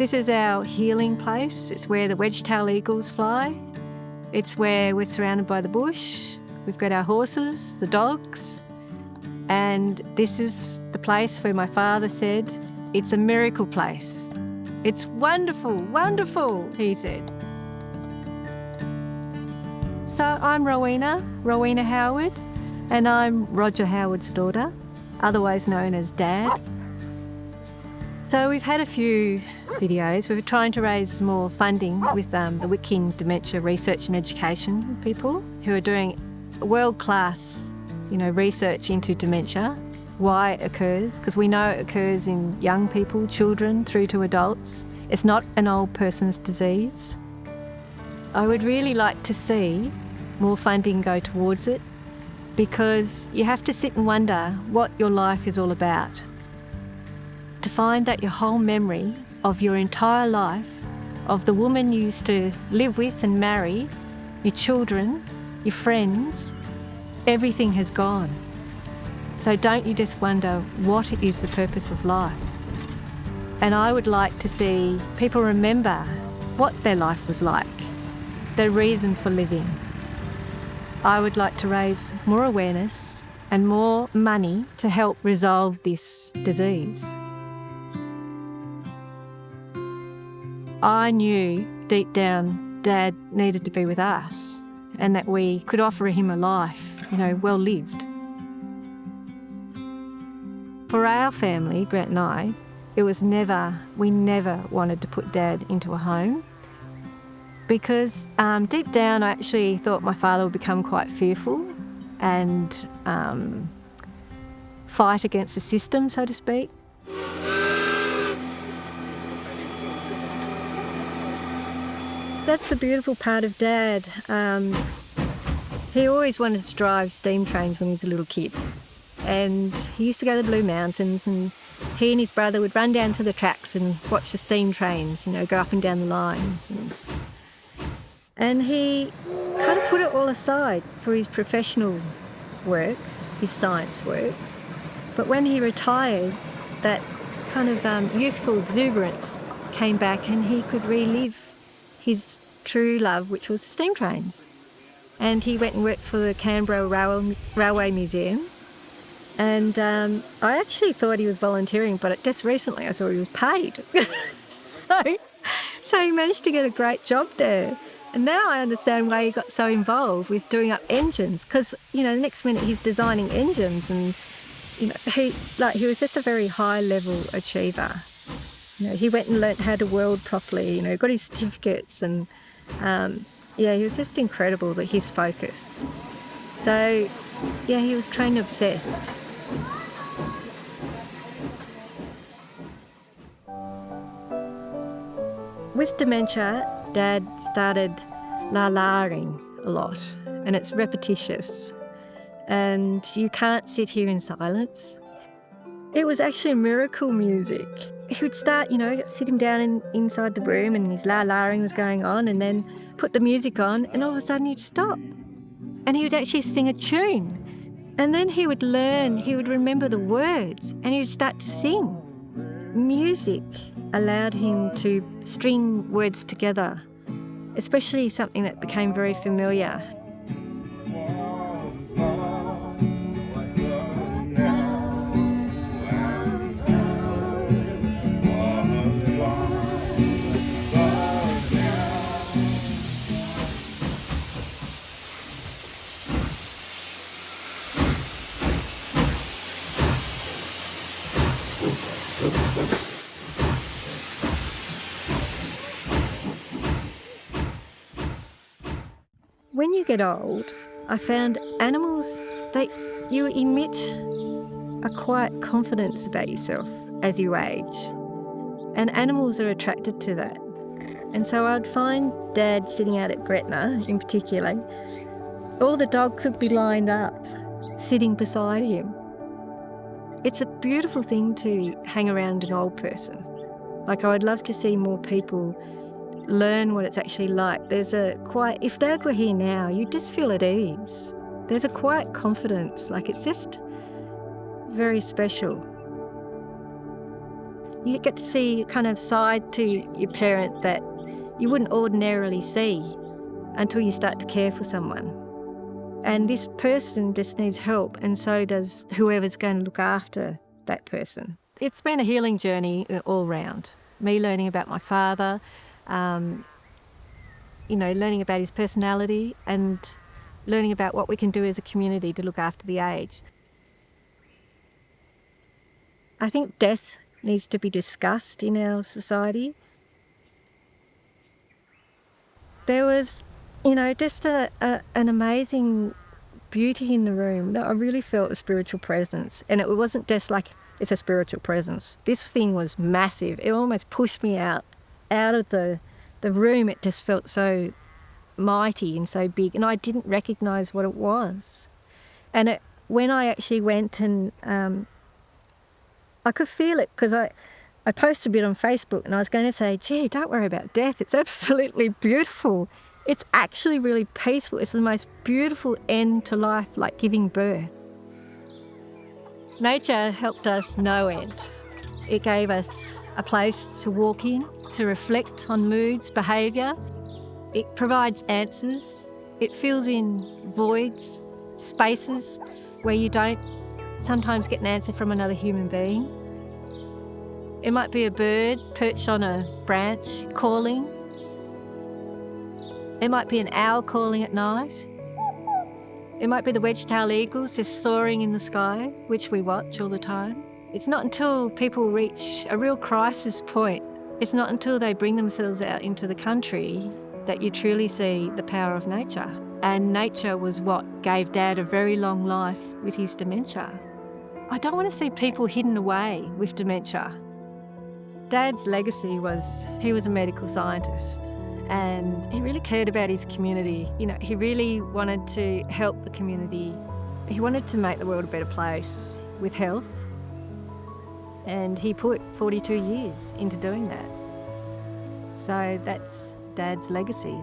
This is our healing place. It's where the wedge-tailed eagles fly. It's where we're surrounded by the bush. We've got our horses, the dogs, and this is the place where my father said, it's a miracle place. It's wonderful, wonderful, he said. So I'm Rowena Howard, and I'm Roger Howard's daughter, otherwise known as Dad. So we've had a few videos. We're trying to raise more funding with the Wicking Dementia Research and Education people who are doing world-class, research into dementia, why it occurs, because we know it occurs in young people, children, through to adults. It's not an old person's disease. I would really like to see more funding go towards it, because you have to sit and wonder what your life is all about. To find that your whole memory of your entire life, of the woman you used to live with and marry, your children, your friends, everything has gone. So don't you just wonder what is the purpose of life? And I would like to see people remember what their life was like, their reason for living. I would like to raise more awareness and more money to help resolve this disease. I knew deep down Dad needed to be with us and that we could offer him a life, well lived. For our family, Grant and I, we never wanted to put Dad into a home, because deep down I actually thought my father would become quite fearful and fight against the system, so to speak. That's the beautiful part of Dad. He always wanted to drive steam trains when he was a little kid. And he used to go to the Blue Mountains, and he and his brother would run down to the tracks and watch the steam trains, go up and down the lines. And he kind of put it all aside for his professional work, his science work. But when he retired, that kind of youthful exuberance came back, and he could relive his true love, which was steam trains. And he went and worked for the Canberra Railway Museum. And I actually thought he was volunteering, but just recently I saw he was paid. So he managed to get a great job there. And now I understand why he got so involved with doing up engines, because, the next minute he's designing engines, and, he was just a very high-level achiever. He went and learnt how to weld properly, got his certificates, and he was just incredible, his focus. So, he was train obsessed. With dementia, Dad started la-la-ing a lot, and it's repetitious, and you can't sit here in silence. It was actually miracle music. He would start, sit him down inside the room, and his la-la-ing was going on, and then put the music on, and all of a sudden he'd stop. And he would actually sing a tune. And then he would remember the words, and he would start to sing. Music allowed him to string words together, especially something that became very familiar. When you get old, I found animals, you emit a quiet confidence about yourself as you age, and animals are attracted to that. And so I'd find Dad sitting out at Gretna in particular. All the dogs would be lined up, sitting beside him. It's a beautiful thing to hang around an old person. I would love to see more people learn what it's actually like. If Dad were here now, you'd just feel at ease. There's a quiet confidence, it's just very special. You get to see a kind of side to your parent that you wouldn't ordinarily see until you start to care for someone. And this person just needs help, and so does whoever's going to look after that person. It's been a healing journey all round. Me learning about my father, learning about his personality and learning about what we can do as a community to look after the aged. I think death needs to be discussed in our society. There was, just an amazing beauty in the room. I really felt a spiritual presence, and it wasn't just like it's a spiritual presence. This thing was massive. It almost pushed me out of the room. It just felt so mighty and so big, and I didn't recognise what it was. And when I actually went and I could feel it, because I posted a bit on Facebook, and I was going to say, gee, don't worry about death. It's absolutely beautiful. It's actually really peaceful. It's the most beautiful end to life, like giving birth. Nature helped us no end. It gave us a place to walk in, to reflect on moods, behaviour. It provides answers. It fills in voids, spaces where you don't sometimes get an answer from another human being. It might be a bird perched on a branch calling. It might be an owl calling at night. It might be the wedge-tailed eagles just soaring in the sky, which we watch all the time. It's not until people reach a real crisis point, it's not until they bring themselves out into the country that you truly see the power of nature. And nature was what gave Dad a very long life with his dementia. I don't want to see people hidden away with dementia. Dad's legacy was he was a medical scientist, and he really cared about his community. He really wanted to help the community. He wanted to make the world a better place with health, and he put 42 years into doing that. So that's Dad's legacy.